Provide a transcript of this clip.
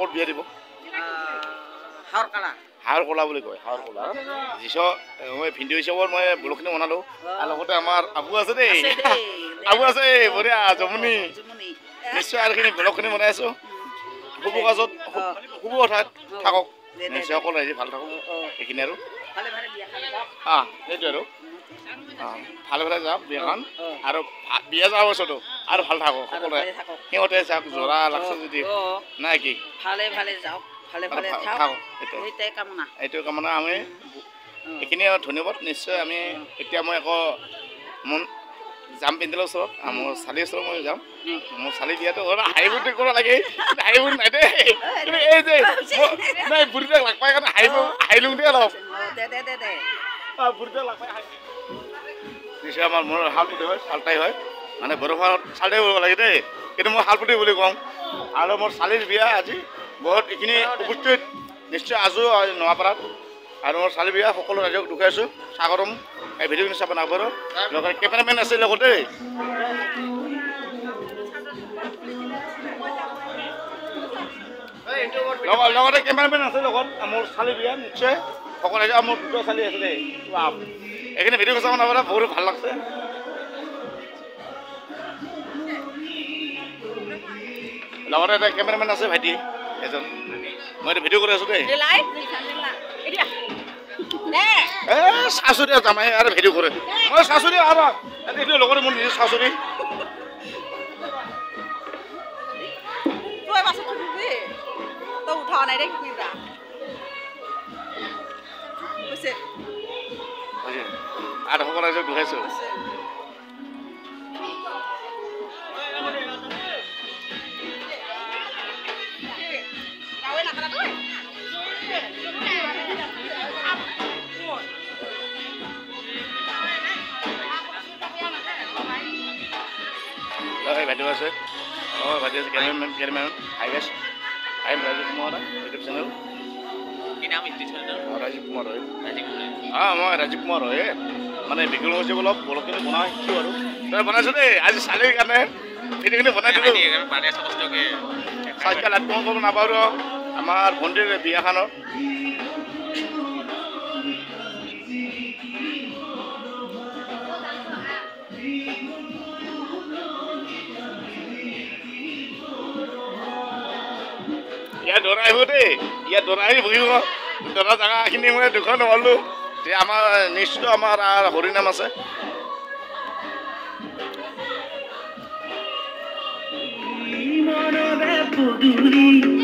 ক'ত বিয়া দিব হাৱৰ কলা বুলি কয় হাৱৰ কলা যিছ মই ভিডিঅ' হিচাপত মই ব্লগখিনি বনালোঁ আৰু লগতে আমাৰ আবু আছে দেই আবু আছে বঢ়িয়া জমনি নিশ্চয় আৰু এইখিনি ব্লগখিনি বনাই আছোঁ শুভ কাজত শুভ কথাত থাকক নিশ্চয় সকলো ৰাইজে ভাল থাকক এইখিনি আৰু সেইটোৱে আৰু ভালে ভালে যাওক বিয়াখন আৰু বিয়া যোৱাৰ পাছতো আৰু ভাল থাকক সকলোৱে সিহঁতে চাওক জোৰা লাগছে যদি নাই কি ভালে ভালে যাওক ভালে ভালে থাকক এইটোৱে কামনা এইটো কামনা আমি এইখিনি ধন্যবাদ নিশ্চয় আমি এতিয়া মই আকৌ মন যাম পেণ্ডেলৰ ওচৰত মোৰ চালিৰ ওচৰত মই যাম মোৰ চালি বিয়াটো হাঁহিবোৰ কৰিব লাগে হাঁহিবোৰ নাই দেই এই যে নাই বুঢ়ীটাক লাগ পাই কাৰণে হাঁহিলোঁ দেই অলপ বুঢ়ীটাক লাগ পাই নিশ্চয় আমাৰ মোৰ শালপুতি হয় চালটাই হয় মানে বৰষুণত চালটাই কৰিব লাগে দেই কিন্তু মই শালপুতি বুলি কওঁ আৰু মোৰ চালিৰ বিয়া আজি বহুত এইখিনি উপস্থিত নিশ্চয় আজো নৱাপাৰাত আৰু মোৰ চালি বিয়া সকলো ৰাইজক দুখাইছোঁ স্বাগতম এই ভিডিঅ'খিনি চাব নাপাৰোঁ লগতে কেমেৰামেন আছে লগতে লগতে কেমেৰামেন আছে লগত মোৰ চালি বিয়া নিশ্চয় সকলো ৰাইজে মোৰ দুটা চালি আছে দেই এইখিনি ভিডিঅ' চাব নাপাৰা বহুত ভাল লাগছে লগতে এটা কেমেৰামেন আছে ভাইটি এজন মই এতিয়া ভিডিঅ' কৰি আছোঁ দেই চাচুৰি জামাই আৰু ভিডিঅ' কৰে মই চাচুৰি আৰু লগতে মোৰ নিজে চাচুৰি আৰু সকলো ৰাইজক দুখাইছোঁ ভাইটিও আছে অঁ ভাইটি আছে cameraman hi guys I am Rajiv Kumar YouTube channel Rajiv Kumar হয় মই ৰাজীৱ কুমাৰ হয় মানে বিক্ৰম হৈছে অলপ বলখিনি বনাই শিকিছোঁ আৰু তই বনাইছোঁ দেই আজি চালিৰ কাৰণে ভিডিঅ'খিনি বনাই দিলোঁ চাৰ্জকাল লাইট কৰিব নাপাৰোঁ আমাৰ ভণ্টিৰ বিয়াখনত ইয়াত দৰা আহিব দেই ইয়াত দৰা আহি বহিব দৰা জেগাখিনি মই দুখন নহ'লোঁ এতিয়া আমাৰ নিশ্চয় আমাৰ হৰিনাম আছে পদূলি